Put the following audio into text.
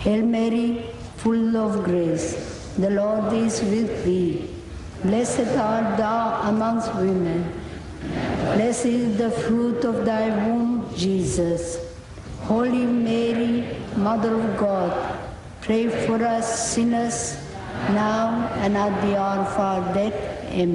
Hail Mary, full of grace, the Lord is with thee. Blessed art thou amongst women. Blessed is the fruit of thy womb, Jesus. Holy Mary, Mother of God, pray for us sinners, now and at the hour of our death. Amen.